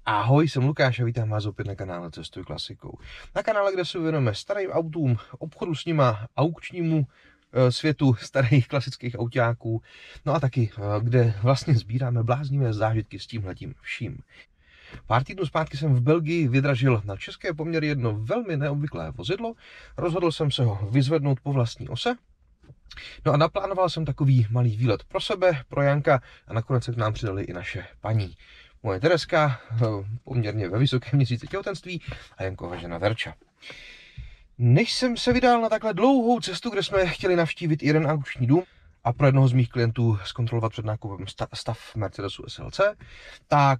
Ahoj, jsem Lukáš a vítám vás opět na kanále Cestuj klasikou. Na kanále, kde se věnujeme starým autům, obchodu s nima, aukčnímu světu starých klasických autáků, no a taky, kde vlastně sbíráme bláznivé zážitky s tímhletím vším. Pár týdnů zpátky jsem v Belgii vydražil na české poměry jedno velmi neobvyklé vozidlo. Rozhodl jsem se ho vyzvednout po vlastní ose. No a naplánoval jsem takový malý výlet pro sebe, pro Janka a nakonec se k nám přidali i naše paní. Moje Tereska, poměrně ve vysokém měsíci těhotenství, a Jankova žena Verča. Než jsem se vydal na takhle dlouhou cestu, kde jsme chtěli navštívit jeden aukční dům a pro jednoho z mých klientů zkontrolovat před nákupem stav Mercedesu SLC, tak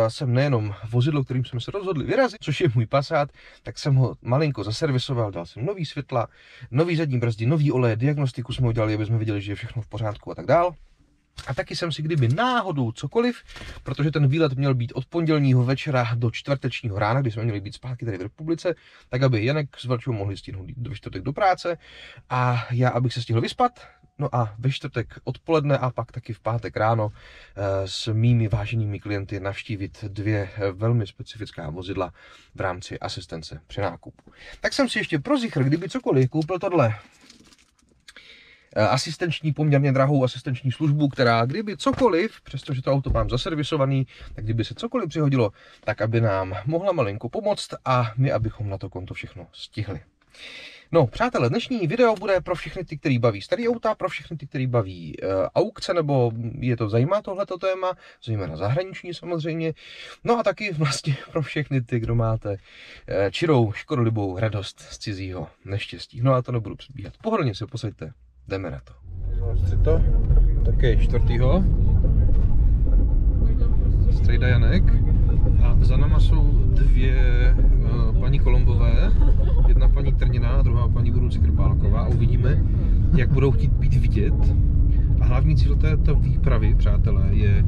jsem nejenom vozidlo, kterým jsme se rozhodli vyrazit, což je můj Passat, tak jsem ho malinko zaservisoval, dal jsem nový světla, nový zadní brzdy, nový olej, diagnostiku jsme udělali, aby jsme viděli, že je všechno v pořádku a tak dál. A taky jsem si, kdyby náhodou cokoliv, protože ten výlet měl být od pondělního večera do čtvrtečního rána, kdy jsme měli být zpátky tady v republice, tak aby Janek s Verčou mohli stihnout ve čtvrtek do práce a já, abych se stihl vyspat. No a ve čtvrtek odpoledne a pak taky v pátek ráno s mými váženými klienty navštívit dvě velmi specifická vozidla v rámci asistence při nákupu. Tak jsem si ještě pro zichr, kdyby cokoliv, koupil tohle asistenční, poměrně drahou asistenční službu, která kdyby cokoliv, přestože to auto mám zaservisovaný, tak kdyby se cokoliv přihodilo, tak aby nám mohla malinko pomoct a my abychom na to konto všechno stihli. No, přátelé, dnešní video bude pro všechny ty, který baví starý auta, pro všechny ty, který baví aukce, nebo je to zajímá tohleto téma, zejména zahraniční samozřejmě. No a taky vlastně pro všechny ty, kdo máte čirou, škodolibou radost z cizího neštěstí. No a to nebudu předbíhat. Pohodlně se posaďte, jdeme na to. Zastři to, také čtvrtýho. Strejda Janek. A za náma jsou dvě paní Kolombové, jedna paní Trnina a druhá paní budoucí Krpálková a uvidíme, jak budou chtít být vidět. A hlavní cíl této výpravy, přátelé, je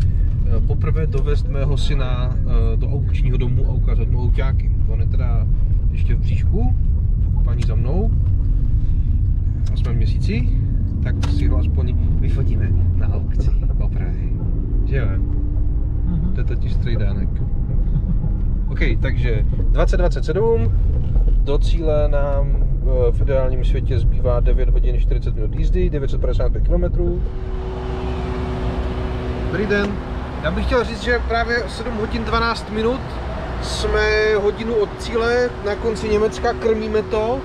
poprvé dovést mého syna do aukčního domu a ukázat mu autáky. On je teda ještě v bříšku, paní za mnou, v 8. měsíci, tak si ho aspoň vyfotíme na aukci poprvé. Že jo? To je totiž strejdánek. OK, takže 2027, do cíle nám v ideálním světě zbývá 9 hodin 40 minut jízdy, 955 km. Dobrý den, já bych chtěl říct, že právě 7 hodin 12 minut jsme hodinu od cíle, na konci Německa, krmíme to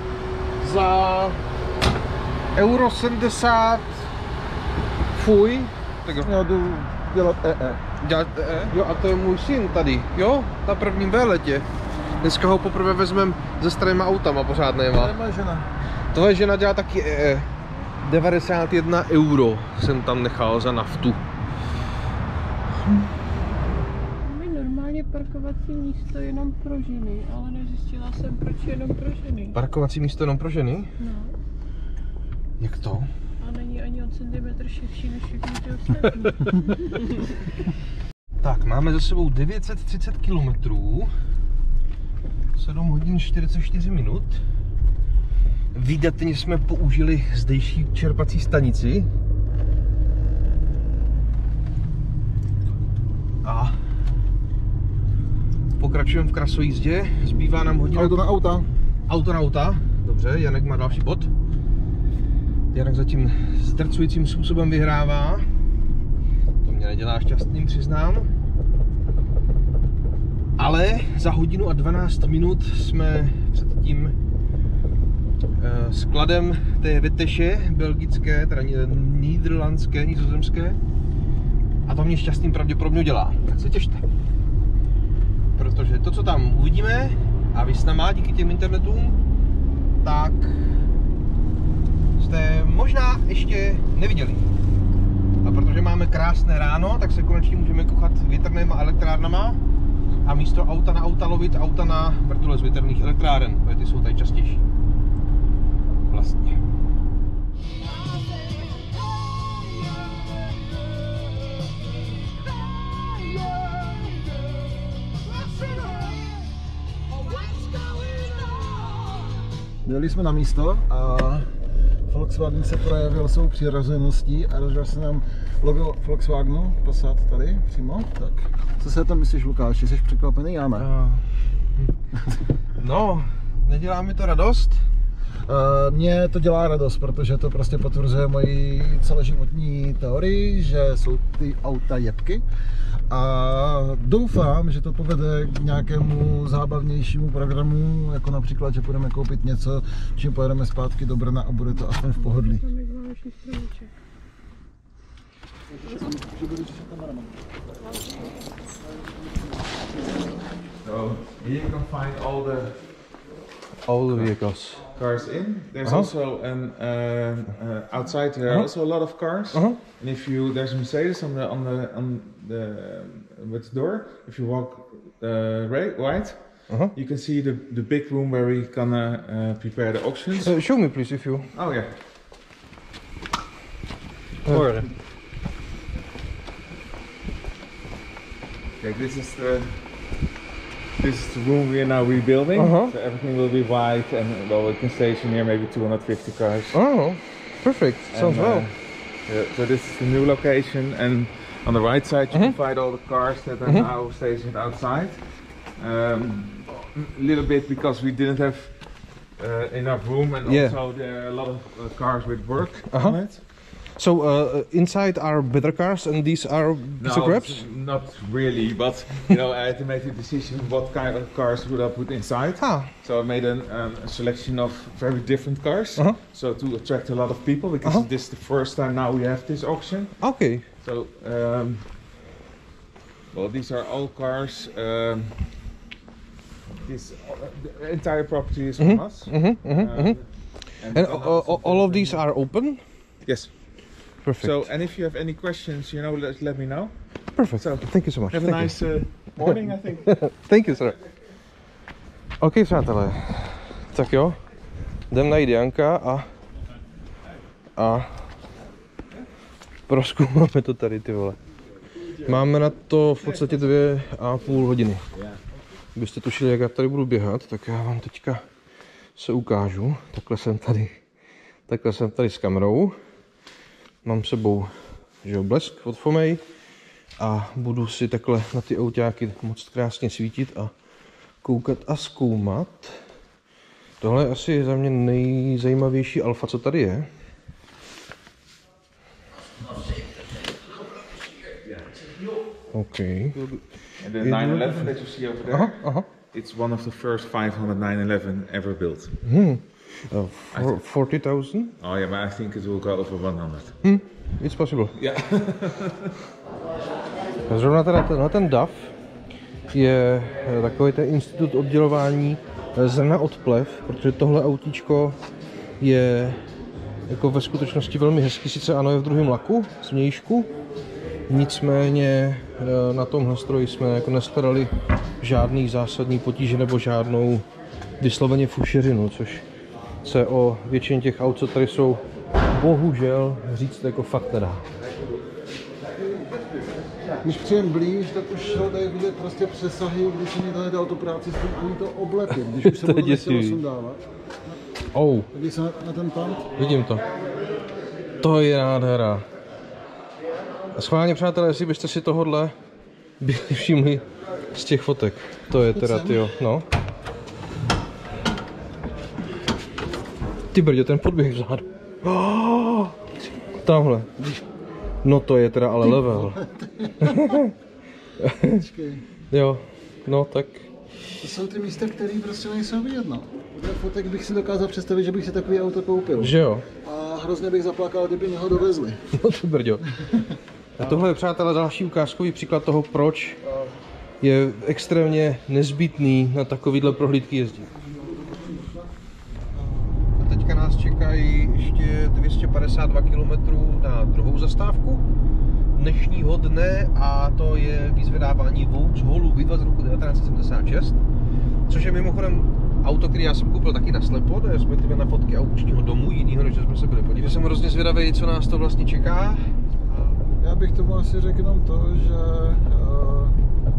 za euro 70, fuj. Tak já jdu dělat EE. Jo, a to je můj syn tady, jo, na prvním véletě. Dneska ho poprvé vezmeme se starýma autama pořádnýma. To je moje žena. Tvoje žena dělá taky EE. 91 euro jsem tam nechal za naftu. Máme normálně parkovací místo jenom pro ženy, ale nezjistila jsem, proč jenom pro ženy. Parkovací místo jenom pro ženy? No. Jak to? A není ani o centimetr širší než všechny ty ostatní. Tak, máme za sebou 930 km, 7 hodin 44 minut. Výdatně jsme použili zdejší čerpací stanici. A pokračujeme v krasojízdě. Zbývá nám hodina... Auto na auta. Auto na auta. Dobře, Janek má další bod. Janek zatím zdrcujícím způsobem vyhrává. To mě nedělá šťastným, přiznám. Ale za hodinu a 12 minut jsme před tím skladem té Weteše belgické, teda nýderlandské, nizozemské. A to mě šťastným pravděpodobně dělá. Tak se těšte. Protože to, co tam uvidíme, a vy s náma díky těm internetům, tak jste možná ještě neviděli. A protože máme krásné ráno, tak se konečně můžeme kochat větrnýma elektrárnama a místo auta na auta lovit auta na vrtule z větrných elektráren, protože ty jsou tady častější. Vlastně. Jeli jsme na místo a Volkswagen se projevil svou přirozeností a rozdělil se nám logo Volkswagenu, Passat tady přímo. Tak, Co se tam myslíš, Lukáši? Jsi překvapený? Já ne. No, nedělá mi to radost? Mně to dělá radost, protože to prostě potvrzuje moji celoživotní teorii, že jsou ty auta jebky. A doufám, že to povede k nějakému zábavnějšímu programu, jako například, že budeme koupit něco, čím pojedeme zpátky do Brna a bude to aspoň v pohodlí. So here you can find All the vehicles. cars in. There's also an outside. There are also a lot of cars. And if you there's a Mercedes on the with the door. If you walk right, you can see the big room where we gonna prepare the auctions. Show me please if you. Oh yeah. Okay, this is the room we are now rebuilding. So everything will be white, and well, we can station here maybe 250 cars. Oh, perfect. Sounds well. Yeah, so this is the new location, and on the right side you can find all the cars that are now stationed outside. A little bit because we didn't have enough room, and also there are a lot of cars with work on it. So inside are better cars, and these are grabs? Not really, but you know, I had to make the decision what kind of cars would I put inside. So I made a selection of very different cars, so to attract a lot of people, because this is the first time now we have this auction. Okay. So, well, these are all cars. The entire property is from us. And all of these are open? Yes. Perfect. So, and if you have any questions, you know, let me know. Perfect. So, thank you so much. Have a nice morning, I think. Thank you, sir. OK, přátelé. Tak jo. Jdem najít Janka a prozkoumáme to tady, ty vole. Máme na to v podstatě 2,5 hodiny. Abyste tušili, jak já tady budu běhat, tak já vám teďka se ukážu. Takhle jsem tady s kamerou. Mám sebou blesk od Fomej a budu si takhle na ty autáky moc krásně svítit a koukat a zkoumat. Tohle je asi za mě nejzajímavější alfa, co tady je. Okay. And the 911 that you see over there, it's one of the first 500 911 ever built. 40,000? Oh yeah, but I think it will go over 100. It's possible. Yeah. Zrovna teda ten DAF je takový ten institut oddělování zrna od plev, protože tohle autíčko je jako ve skutečnosti velmi hezký, sice ano, je v druhém laku, z vnějšku, nicméně na tomhle stroji jsme jako neshledali žádný zásadní potíže nebo žádnou vysloveně fušeřinu, což se o většině těch aut, co tady jsou, bohužel říct jako fakt nedá. Když přijím blíž, tak už tady vidět prostě přesahy, když se někdo nedal tu práci, oni to oblepit, když už se budu nechtělo sundávat. Vidíš se na ten pant? Vidím to. To je nádhera. A schválně, přátelé, jestli byste si tohodle byli všimli z těch fotek. To je teda, tyjo, no. Ty brdě, ten podběh vzadu. Tamhle. No to je teda ale level. Jo, no tak. To jsou ty místa, které prostě nejsou vidět, no. Podle fotek bych si dokázal představit, že bych si takový auto koupil. Že jo? A hrozně bych zaplakal, kdyby mě ho dovezli. No ty brďo. A tohle je, přátelé, další ukázkový příklad toho, proč je extrémně nezbytný na takovýhle prohlídky jezdit. A teďka nás čekají ještě 252 km na druhou zastávku dnešního dne, a to je vyzvedávání Vauxhallu Viva z roku 1976, což je mimochodem auto, který já jsem koupil taky naslepo, respektive na fotky aukčního domu, jinýho, než jsme se byli podívat. Jsem hrozně zvědavý, co nás to vlastně čeká. Já bych tomu asi řekl jenom to, že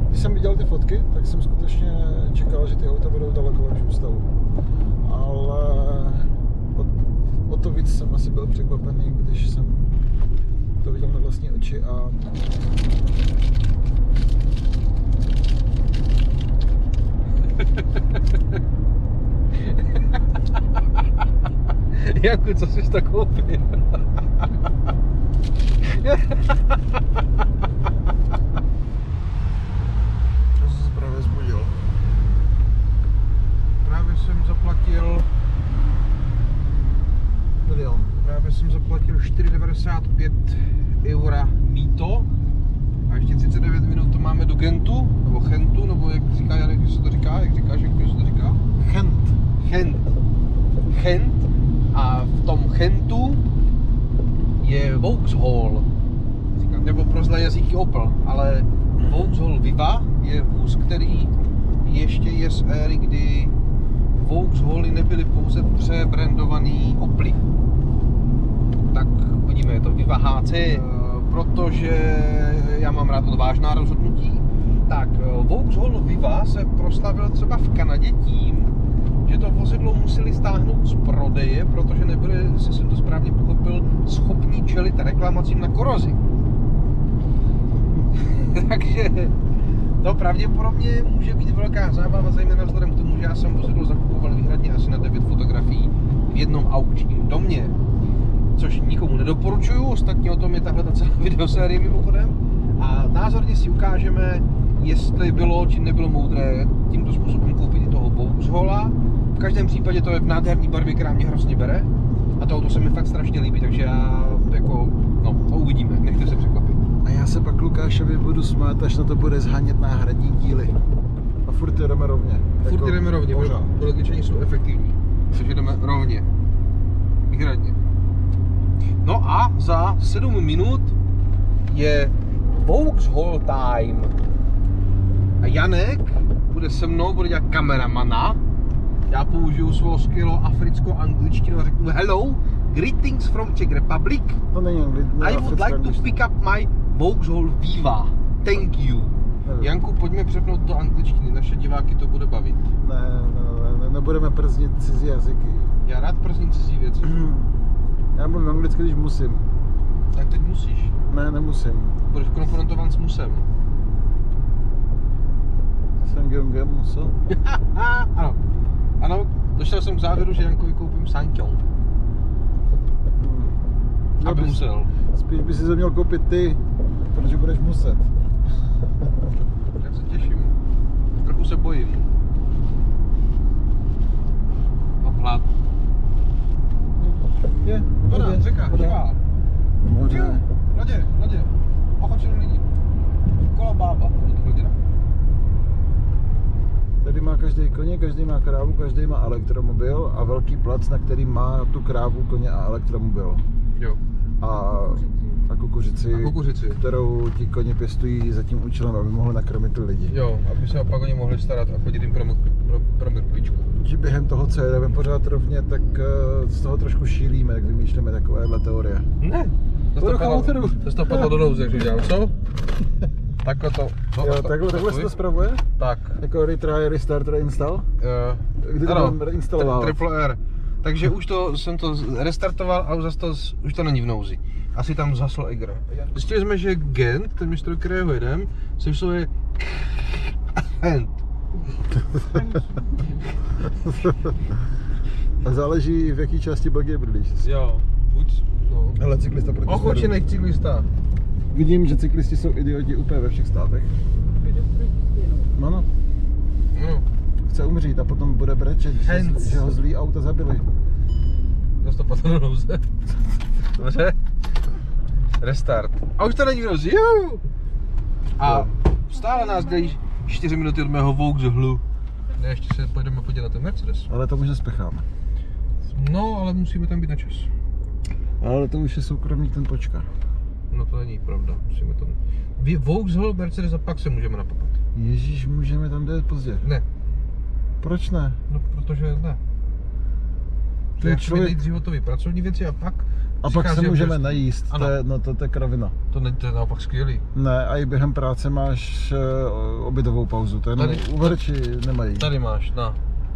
když jsem viděl ty fotky, tak jsem skutečně čekal, že ty auta budou daleko v lepším stavu. Ale o to víc jsem asi byl překvapený, když jsem to viděl na vlastní oči a Janku, co jsi to koupil? Já jsem se právě zbudil. Právě jsem zaplatil... Milion. Právě jsem zaplatil 4,95 € mýto. A ještě 39 minut to máme do Gentu, nebo Chentu, nebo jak říká Janek, že se to říká, jak říkáš, jak se to říká? Chent. Chent. A v tom Chentu je Vauxhall. Nebo pro zlé jazyky Opel, ale Vauxhall Viva je vůz, který ještě je z éry, kdy Vauxhally nebyly pouze přebrandovaný Opely. Tak vidíme, je to Viva HC, protože já mám rád odvážná rozhodnutí. Tak Vauxhall Viva se proslavil třeba v Kanadě tím, že to vozidlo museli stáhnout z prodeje, protože nebyli, jestli jsem to správně pochopil, schopni čelit reklamacím na korozi. Takže to pravděpodobně může být velká zábava, zejména vzhledem k tomu, že já jsem vozidlo zakupoval výhradně asi na 9 fotografií v jednom aukčním domě. Což nikomu nedoporučuju, ostatně o tom je tahle celá videosérie mimochodem. A názorně si ukážeme, jestli bylo či nebylo moudré tímto způsobem koupit i toho Vauxhalla. V každém případě to je v nádherné barvě, která mě hrozně bere. A to auto se mi fakt strašně líbí, takže já jako, no, to uvidíme, nechte se překvapit. A já se pak Lukášovi budu smát, až na to bude zhánět náhradní díly. A furt jdeme rovně. Furt jdeme rovně, pořád. Angličani jsou efektivní, takže jdeme rovně. Výhradně. No a za 7 minut je Vauxhall time. A Janek bude se mnou, bude dělat kameramana. Já použiju svou skvělou africkou angličtinu a řeknu hello, greetings from Czech Republic. To není I would like to pick up my Vauxhall Viva. Thank you. Janku, pojďme přepnout do angličtiny, naše diváky to bude bavit. Ne, nebudeme prznit cizí jazyky. Já rád przním cizí věci. Já mluvím anglicky, když musím. Tak teď musíš. Ne, nemusím. Budeš konfrontován s musem. Jsem Gyeongem musel. Ano. Ano, došel jsem k závěru, že Jankovi koupím Sankyong. Aby musel. Spíš by si to měl koupit ty, protože budeš muset. Já se těším. Trochu se bojím. Mám hlad. Je, Voda, řeka, živá. Moře. Lodě. Ochočený lidi. Kola bába. Tady má každý koně, každý má krávu, každý má elektromobil a velký plac, na který má tu krávu, koně a elektromobil. Jo. A kukuřici, kterou ti koně pěstují za tím účelem, aby mohli nakrmit ty lidi. Jo, aby se opak oni mohli starat a chodit jim pro mrkvičku. Že během toho, co jedeme pořád rovně, tak z toho trošku šílíme, jak vymýšlíme takovéhle teorie. Ne, to padlo do nouze, jak říkám, co? Takhle to. No, jo, takhle se to spravuje? Tak. Jako retry, restart, reinstall? Kdy to budeme reinstalovat? Triple R. Takže už jsem to restartoval a už to není v nouzi. Asi tam zhasl Egra. Zjistili jsme, že Gent, ten město, do kterého jedem, se vyslovuje Gent. A záleží, v jaký části Belgie bydlíš. Jo, buď, no. Hele, cyklista proti ochočený cyklista. Vidím, že cyklisti jsou idioti úplně ve všech státech. No. No. Chce umřít a potom bude brečet, že ho zlý auta zabili. Zase to padlo do nouze. Dobře. Restart. A už to není v nouzi, jo! A stále nás dělí 4 minuty od mého Vauxhallu. Ne, ještě se půjdeme podívat na ten Mercedes. Ale to už nespěcháme. No, ale musíme tam být na čas. Ale to už je soukromník, ten počká. No to není pravda, musíme tam... Vauxhall, Mercedes a pak se můžeme napapat. Ježíš, můžeme tam jít pozdě. Ne. Proč ne? No, protože ne. Já chci mít nejdřív hotový pracovní věci a pak... A pak se můžeme najíst, to je kravina. To je naopak skvělý. Ne, a i během práce máš obědovou pauzu, to jenom uvařiči nemají. Tady máš, na.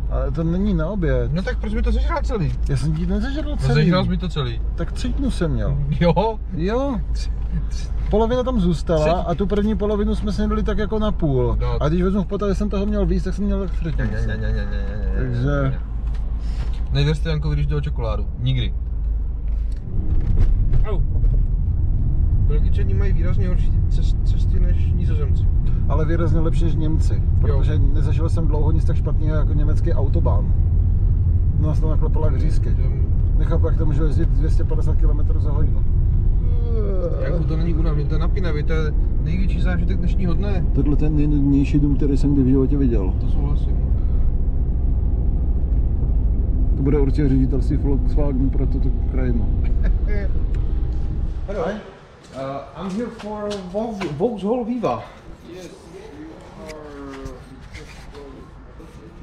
Ale to není na oběd. No tak proč mi to sežral celý? Já jsem ti nesežral celý. No sežral jsi mi to celý. Tak třetinu jsem měl. Jo? Jo. Polovina tam zůstala a tu první polovinu jsme snědli tak jako na půl. No. A když vezmu v potaz, že jsem toho měl víc, tak jsem měl tak třetinu. Takže... Nevěřte Jankovi, když jde o čokoládu. Nikdy. Belgičani mají výrazně horší cesty než Nizozemci. Ale výrazně lepší než Němci, protože nezažil jsem dlouho nic tak špatného jako německý autobahn. Nás to naklepala hřízky. Nechápu, jak to může jezdit 250 km za hodinu. Jako to není únavný, to je napínavý, to je největší zážitek dnešního dne. Tohle je nejnudnější dům, který jsem kdy v životě viděl. To souhlasím. To bude určitě ředitelství Volkswagen pro tuto krajinu. Hello. I'm here for Vauxhall Viva. Yes, you are...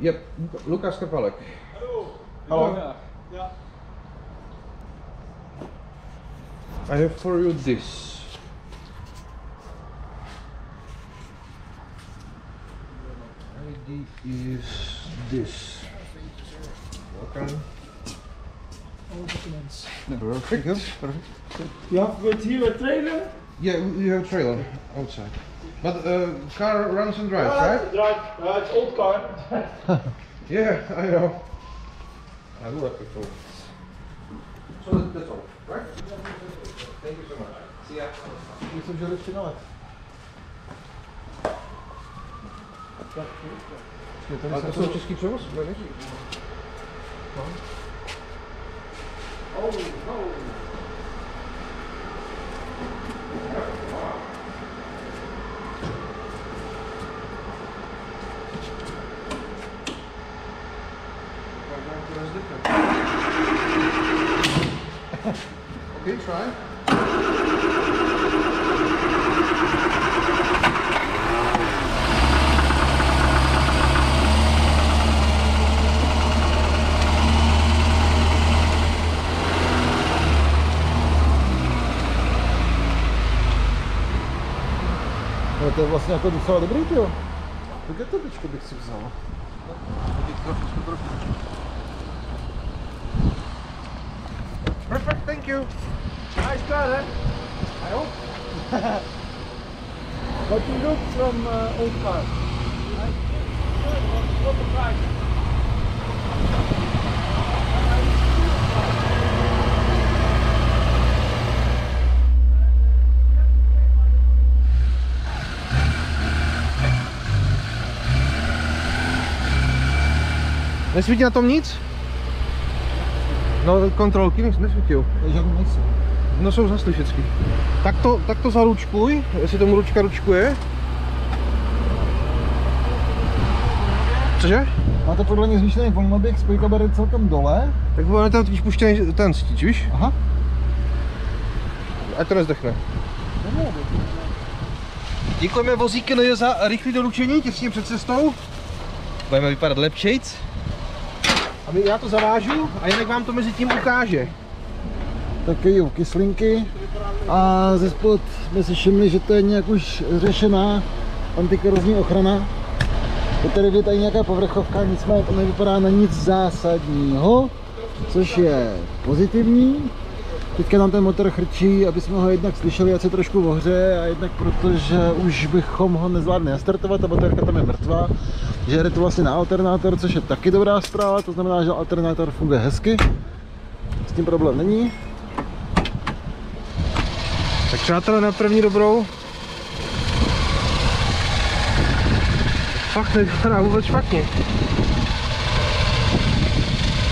Yep, Lukas Kapalek. Hello. Yeah. I have for you this. ID is this. Welcome. All documents. Perfect. Perfect. You have with here a trailer? Yeah, we have a trailer outside. But car runs and drives, right? Drive. It's old car. Yeah, I know. I will have to go. So that's all, right? Thank you so much. See ya. Myslím, že jdeš let. A to jsou český převoz? Oh, no. Okay, try. Ale to je vlastně jako docela dobrý, jo. Tak je to bičko bych si vzal. Perfect, thank you. Nice car, eh? I hope. What you look from old car? What the price? Nesvítí na tom nic? No, kontrolky nesvítí. Žádný nejsou. No jsou zasly všechny. Tak to zaručkuj, jestli tomu ručka ručkuje. Cože? Máte podle mě zvýšený volnoběh, spojka bere celkem dole. Tak on je tam totiž puštěný ten sítič, víš? Aha. Ať to nezdechne. Děkujeme vozíky za rychlé doručení těsně před cestou. Budeme vypadat lepšejc. Já to zavážu a Janek vám to mezi tím ukáže. Taky jo, kyslinky. A ze spod jsme si všimli, že to je nějak už řešená antikorozní ochrana. Je tady vidět tady nějaká povrchovka, nicméně to nevypadá na nic zásadního, což je pozitivní. Teďka nám ten motor chrčí, aby jsme ho jednak slyšeli, ať se trošku ohřeje, a jednak protože už bychom ho nezvládli nastartovat, ta baterka tam je mrtvá. Že jde to vlastně na alternátor, což je taky dobrá zpráva, to znamená, že alternátor funguje hezky. S tím problém není. Tak přátelé, na první dobrou. Fakt nevypadá vůbec špatně.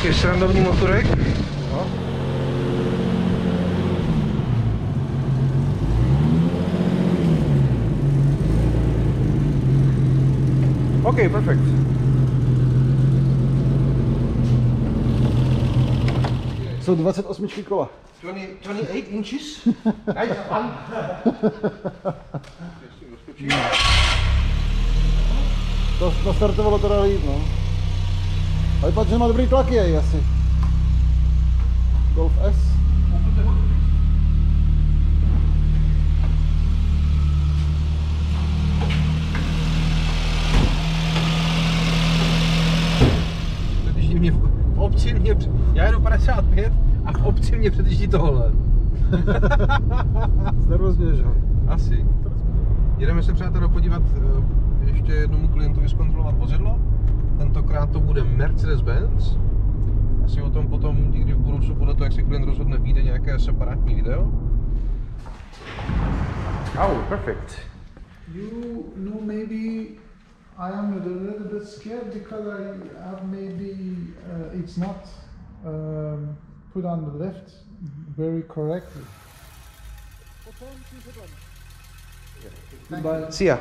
Je srandovní motorek. No. OK, perfect. Jsou 28 kola. 28 inches? To nastartovalo teda líp, no. Ale vypadá, že má dobrý tlak jej asi. Golf S. Mě v obci mě, já jedu 55 a v obci mě předjíždí tohle. Znervozňuješ ho. Asi. Jedeme se, přátelé, podívat ještě jednomu klientovi zkontrolovat vozidlo. Tentokrát to bude Mercedes-Benz. asi o tom potom někdy v budoucnu, podle toho, jak se klient rozhodne, vyjde nějaké separátní video. Oh, perfect. You know, maybe I am a little bit scared because I have maybe it's not put on the left very correctly. See ya.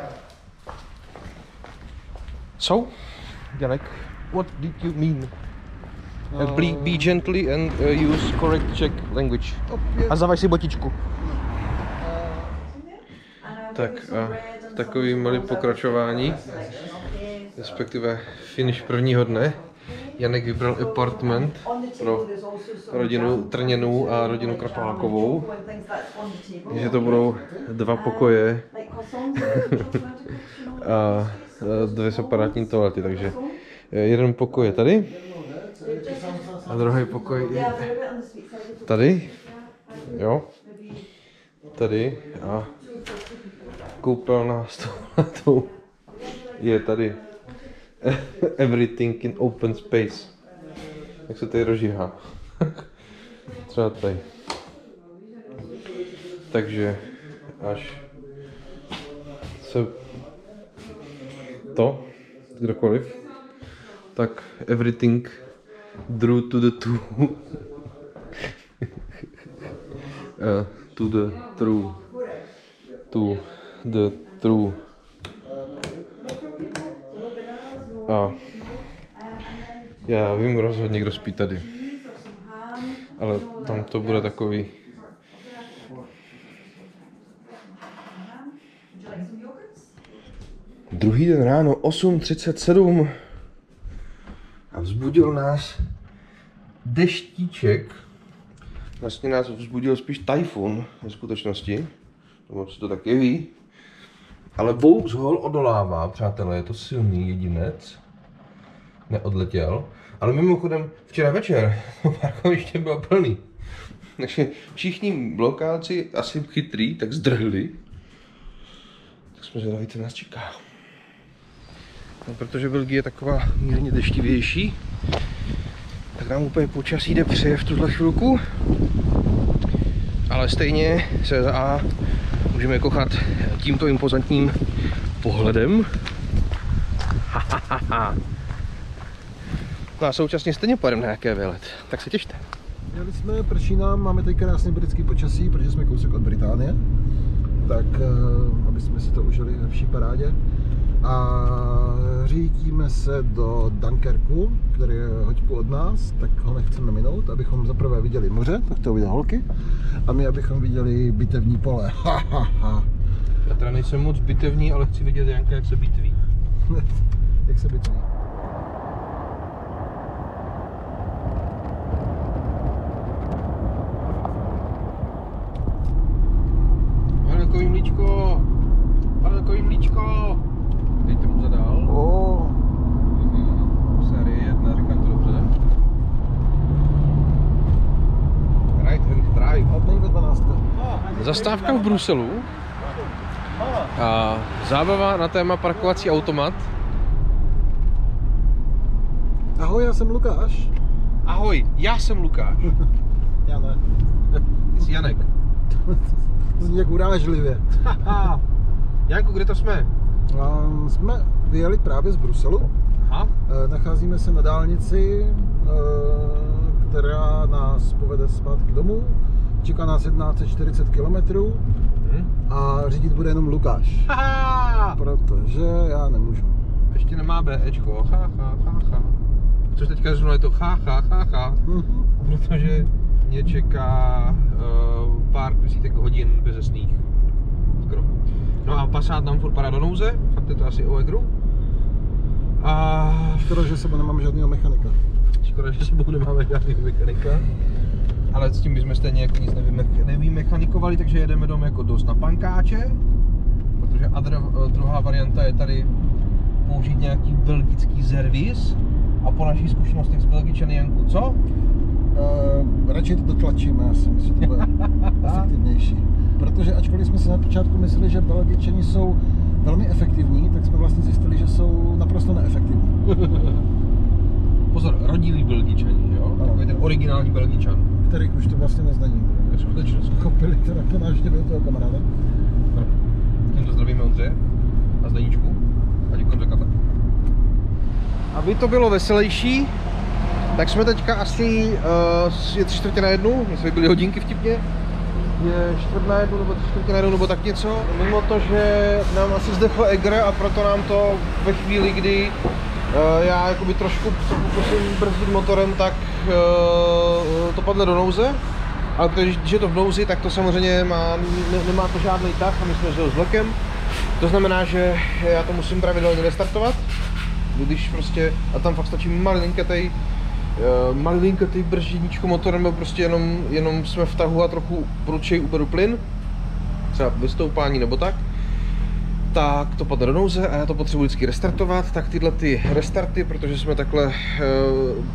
So, Janek, what did you mean? Be gently and use correct Czech language. A zavaž si botičku. Tak a takový malý pokračování, respektive finish prvního dne. Janek vybral apartment pro rodinu Trněnů a rodinu Krapákovou. Takže to budou 2 pokoje a 2 separátní toalety, takže jeden pokoj je tady a druhý pokoj je tady, jo, tady a koupelna s toaletou je tady. Everything in open space. Jak se tady rozžíhá. Třeba tady. Takže až se to, kdokoliv, tak everything drew to the two. To the true. To the true. A já vím rozhodně, kdo spí tady. Ale tam to bude takový. Druhý den ráno, 8:37. A vzbudil nás deštíček. Vlastně nás vzbudil spíš tajfun ve skutečnosti. Nebo se to tak jeví. Ale Vauxhall odolává, přátelé, je to silný jedinec. Neodletěl. Ale mimochodem, včera večer parkoviště bylo plný. Takže všichni blokáci, asi chytrý, tak zdrhli. Tak jsme zvědaví, co nás čeká. No, protože Belgie je taková mírně deštivější, tak nám úplně počasí jde přeje v tuhle chvilku. Ale stejně se za můžeme kochat tímto impozantním pohledem. No a současně stejně pojedeme na nějaké výlet, tak se těšte. Jeli jsme, prší nám, máme tady krásný britský počasí, protože jsme kousek od Británie. Tak, aby jsme si to užili ve vší parádě. A řítíme se do Dunkerku, který je hoďku od nás, tak ho nechceme minout, abychom zaprvé viděli moře, tak to viděli holky, a my abychom viděli bitevní pole. Já teda nejsem moc bitevní, ale chci vidět Janka, jak se bitví. Jak se bitví? Panekový mlíčko! Panekový mlíčko! Dejte mu zadál. Série 1, říkám to dobře. Right hand drive. Zastávka v Bruselu. A zábava na téma parkovací automat. Ahoj, já jsem Lukáš. Ahoj, já jsem Lukáš. Já ne. Ty jsi Janek. To zní jak urážlivě. Janku, kde to jsme? Jsme vyjeli právě z Bruselu. Aha. Nacházíme se na dálnici, která nás povede zpátky domů. Čeká nás 1140 km a řídit bude jenom Lukáš. Protože já nemůžu. Ještě nemá BEčko. Což teďka zrovna je to protože mě čeká pár desítek hodin beze sníh. Skoro. No a Passat nám furt padá do nouze, fakt je to asi o egru. A škoda, že sebou nemáme žádného mechanika. Škoda, že sebou nemáme žádného mechanika. Ale s tím bychom stejně jako nic nevymechanikovali, takže jedeme dom jako dost na pankáče. Protože druhá varianta je tady použít nějaký belgický servis. A po našich zkušenostech s Belgičany, Janku, co? Radši to dotlačíme, já si myslím, že to bude efektivnější. Protože ačkoliv jsme si na počátku mysleli, že Belgičani jsou velmi efektivní, tak jsme vlastně zjistili, že jsou naprosto neefektivní. Pozor, rodilí Belgičani, jo? Takový originální Belgičan. Kterých už to vlastně moc není. Ve skutečnosti. Kopili teda po návštěvě toho kamaráda. No. Tímto zdravíme Ondřeje a Zdeníčku a děkujeme za kafe. Aby to bylo veselější, tak jsme teďka asi, je 3:45, my jsme byli hodinky vtipně, je 1:45 nebo 3:45 nebo tak něco, mimo to, že nám asi zdechl Egr a proto nám to ve chvíli, kdy já jakoby trošku pokusím brzdit motorem, tak to padne do nouze. Ale když je to v nouzi, tak to samozřejmě nemá to žádný tah a my jsme s vlekem. To znamená, že já to musím pravidelně restartovat. Když prostě, a tam fakt stačí malinkatej brždíníčko motorem, nebo prostě jenom jsme v tahu a trochu prudčej uberu plyn, třeba vystoupání nebo tak to padne do nouze a já to potřebuji vždycky restartovat, tak tyhle ty restarty, protože jsme takhle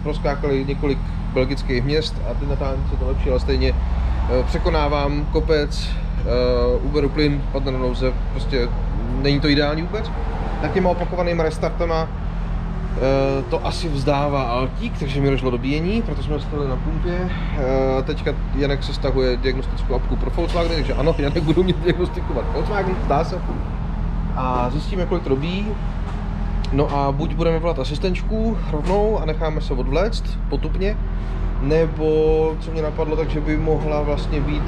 proskákali několik belgických měst a ty natáhnout to lepší, ale stejně překonávám kopec, uberu plyn, padne do nouze, prostě není to ideální vůbec. Tak těma opakovanýma restartama to asi vzdává Altík, takže mi došlo dobíjení, proto jsme stali na pumpě. Teďka Janek se stahuje diagnostickou apku pro Volkswagen, takže ano, Janek budu mít diagnostikovat Volkswagen, zdá se. A zjistíme, kolik to dobíjí. No a buď budeme volat asistenčku rovnou a necháme se odvléct potupně, nebo co mě napadlo, takže by mohla vlastně být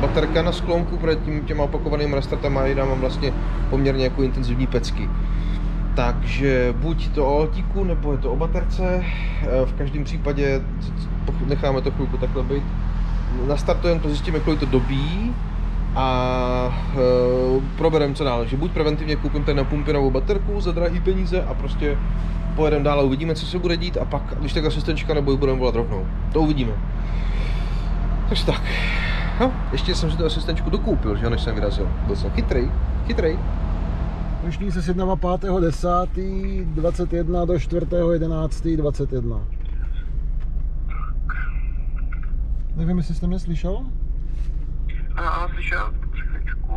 baterka na sklonku, protože těma opakovanými restartama mám vlastně poměrně jako intenzivní pecky. Takže buď to o Altíku, nebo je to o baterce, v každém případě necháme to chvilku takhle být. Nastartujeme to, zjistíme, kolik to dobíjí a probereme co dál, že buď preventivně koupím tady na pumpě novou baterku za drahý peníze a prostě pojedeme dál a uvidíme, co se bude dít a pak, když tak asistenčka, nebo ji budeme volat rovnou. To uvidíme. Takže tak. No, ještě jsem si tu asistenčku dokoupil, že než jsem vyrazil. Byl jsem chytrej. Dnešní se sjednává 5.10.21 do 4.11.21. Nevím, jestli jste mě slyšel? Ano, slyšel, chvíličku.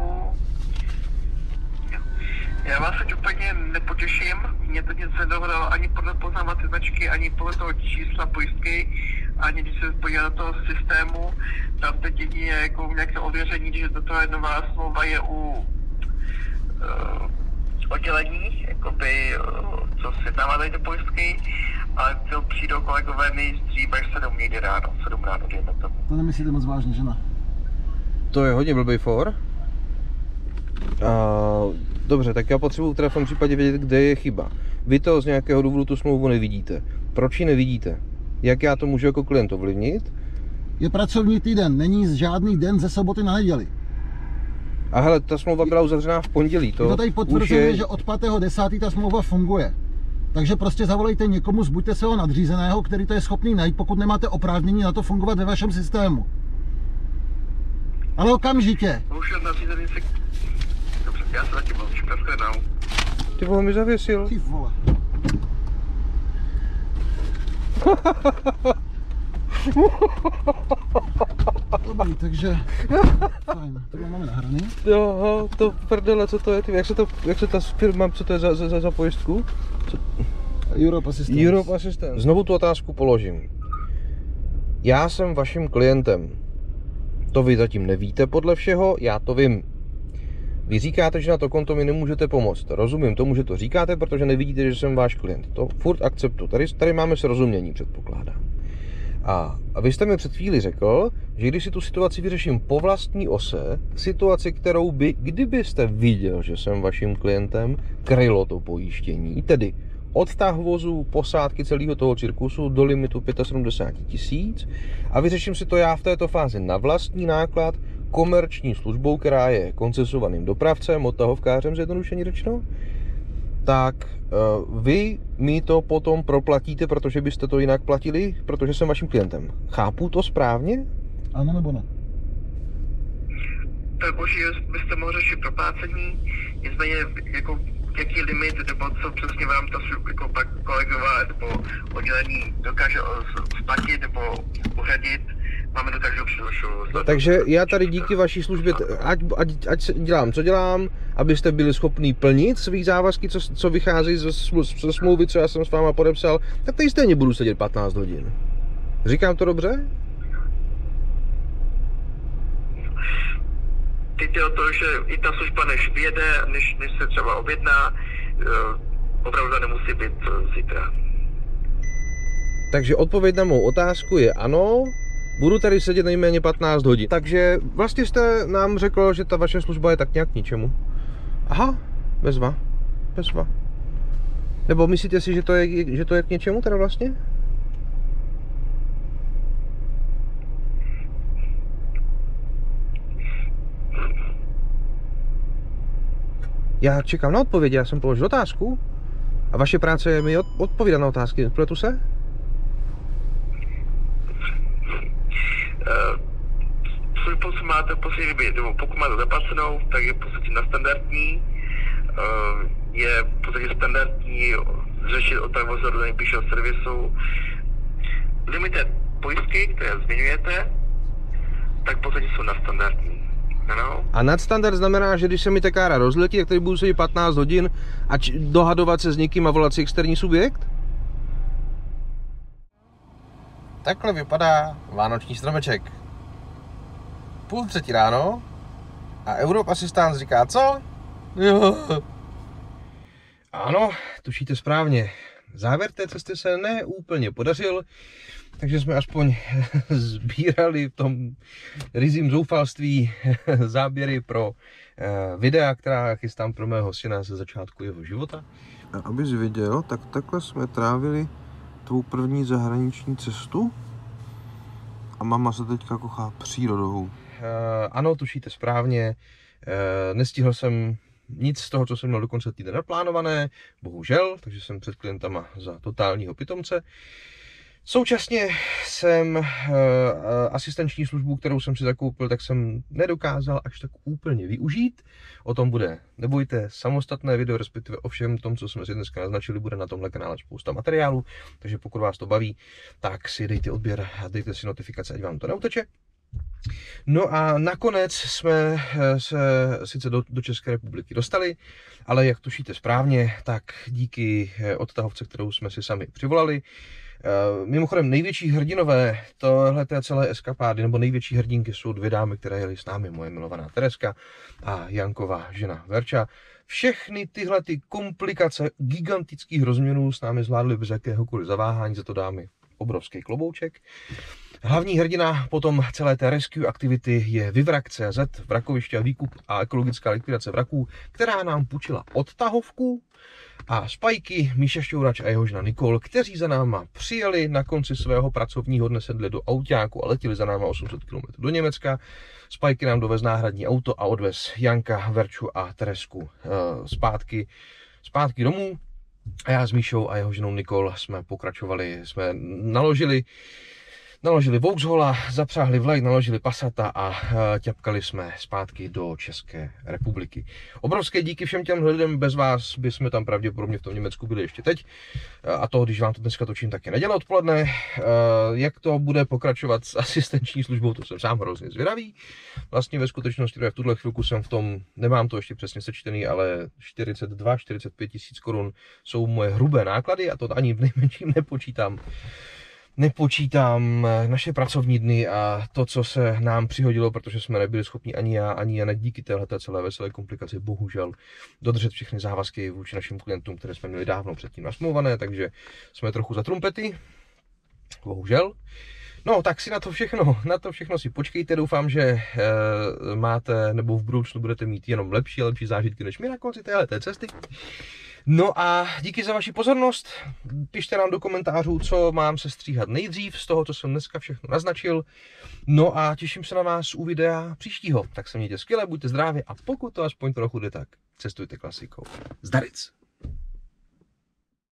Já vás teď úplně nepotěším, mě to nic nedohodalo ani podle poznávací značky, ani podle toho čísla pojistky, ani když se podívá do toho systému, tam teď jedině jako nějaké ověření, že toto nová smlouva je u oddělení, jakoby, co si tam dají do pojistky, ale to přijdou kolegové nejdřív až 7 někdy ráno, 7 ráno, dejme tomu. To nemyslíte moc vážně, že ne? To je hodně blbý for. Dobře, tak já potřebuji teda v tom případě vědět, kde je chyba. Vy to z nějakého důvodu tu smlouvu nevidíte. Proč ji nevidíte? Jak já to můžu jako klient ovlivnit? Je pracovní týden, není žádný den ze soboty na neděli. A hele, ta smlouva byla uzavřená v pondělí. To tady potvrzuje, že od 5.10. ta smlouva funguje. Takže prostě zavolejte někomu, zbuďte svého nadřízeného, který to je schopný najít, pokud nemáte oprávnění na to fungovat ve vašem systému. Ale okamžitě. Už je nadřízený se... Dobře, já se taky mluvím, nashledanou. Ty vole, mi zavěsil. Ty vole. Dobrý, takže... Fajn, tohle máme nahraný. Jo, to prdele, co to je, ty, jak se ta firma, co to je za pojistku? Europe Assistance. Europe Assistance. Znovu tu otázku položím. Já jsem vaším klientem. To vy zatím nevíte podle všeho, já to vím. Vy říkáte, že na to konto mi nemůžete pomoct. Rozumím tomu, že to říkáte, protože nevidíte, že jsem váš klient. To furt akceptu. Tady máme srozumění, předpokládám. A vy jste mi před chvíli řekl, že když si tu situaci vyřeším po vlastní ose, situaci, kterou by, kdybyste viděl, že jsem vaším klientem, krylo to pojištění, tedy odtah vozu, posádky celého toho cirkusu do limitu 75 000 a vyřeším si to já v této fázi na vlastní náklad komerční službou, která je koncesovaným dopravcem, odtahovkářem, zjednodušeně řečeno, tak vy mi to potom proplatíte, protože byste to jinak platili, protože jsem vaším klientem. Chápu to správně? Ano nebo ne? Tak boží, byste mohli řešit proplácení, nicméně jako jaký limit, nebo co přesně vám to jako pak kolegové nebo oddělení dokáže splatit nebo uhradit, máme to tak, že Takže já tady díky vaší službě, ať dělám, co dělám, abyste byli schopní plnit svých závazky, co vychází ze smlouvy, co já jsem s váma podepsal, tak tady stejně budu sedět 15 hodin. Říkám to dobře? Teď jde o to, že i ta služba než vyjede, než se třeba objedná, opravdu nemusí být zítra. Takže odpověď na mou otázku je ano, budu tady sedět nejméně 15 hodin. Takže vlastně jste nám řekl, že ta vaše služba je tak nějak k ničemu. Aha, bezva. Nebo myslíte si, že to je k něčemu teda vlastně? Já čekám na odpověď, já jsem položil otázku. A vaše práce je mi odpovídat na otázky, pletu se? Svůj postup máte v poslední době, nebo pokud máte zaplacenou, tak je v podstatě na standardní. Je v podstatě standardní řešit odtah vozu do nejbližšího servisu. Limité pojistky, které zmiňujete, tak v podstatě jsou na standardní. Ano. A nadstandard znamená, že když se mi ta kára rozletí, tak tady budu sedět 15 hodin a dohadovat se s někým a volat si externí subjekt? Takhle vypadá vánoční stromeček. 2:30 ráno a Europe Assistance říká co? Jo. Ano, tušíte správně. Závěr té cesty se neúplně podařil, takže jsme aspoň sbírali v tom ryzím zoufalství záběry pro videa, která chystám pro mého syna ze začátku jeho života. A abys viděl, tak takhle jsme trávili tvou první zahraniční cestu a mama se teďka kochá přírodou. Ano, tušíte správně, nestihl jsem nic z toho, co jsem měl do konce týdne naplánované, bohužel, takže jsem před klientama za totálního pitomce. Současně jsem asistenční službu, kterou jsem si zakoupil, tak jsem nedokázal až tak úplně využít. O tom bude, nebojte, samostatné video, respektive o všem tom, co jsme si dneska naznačili, bude na tomhle kanále spousta materiálu, takže pokud vás to baví, tak si dejte odběr a dejte si notifikace, ať vám to neuteče. No a nakonec jsme se sice do České republiky dostali, ale jak tušíte správně, tak díky odtahovce, kterou jsme si sami přivolali. Mimochodem největší hrdinové tohleté celé eskapády, nebo největší hrdinky jsou dvě dámy, které jeli s námi, moje milovaná Tereska a Janková žena Verča. Všechny tyhle komplikace gigantických rozměrů s námi zvládly bez jakéhokoliv zaváhání, za to dámy obrovský klobouček. Hlavní hrdina potom celé té rescue aktivity je Vyvrak.cz, vrakoviště a výkup a ekologická likvidace vraků, která nám půjčila odtahovku, a Spajky, Míša Šťourač a jeho žena Nikol, kteří za náma přijeli na konci svého pracovního dne, sedli do autáku a letěli za náma 800 km do Německa. Spajky nám dovez náhradní auto a odvez Janka, Verču a Teresku zpátky domů. A já s Míšou a jeho ženou Nikol jsme pokračovali, jsme naložili Vauxhalla, zapřáhli vlak, naložili Passata a ťapkali jsme zpátky do České republiky. Obrovské díky všem těm lidem, bez vás bychom tam pravděpodobně v tom Německu byli ještě teď. A to, když vám to dneska točím, tak je neděle odpoledne. Jak to bude pokračovat s asistenční službou, to jsem sám hrozně zvědavý. Vlastně ve skutečnosti v tuhle chvilku jsem v tom, nemám to ještě přesně sečtený, ale 42-45 tisíc korun jsou moje hrubé náklady a to ani v nejmenším nepočítám naše pracovní dny a to, co se nám přihodilo, protože jsme nebyli schopni ani já, ani Janek díky téhleté celé veselé komplikaci bohužel dodržet všechny závazky vůči našim klientům, které jsme měli dávno předtím nasmlouvané, takže jsme trochu za trumpety, bohužel. No, tak si na to všechno si počkejte, doufám, že máte, nebo v budoucnu budete mít jenom lepší a lepší zážitky než my na konci téhleté cesty. No a díky za vaši pozornost, pište nám do komentářů, co mám se stříhat nejdřív z toho, co jsem dneska všechno naznačil. No a těším se na vás u videa příštího, tak se mějte skvěle, buďte zdraví a pokud to aspoň trochu jde, tak cestujte klasikou. Zdaric!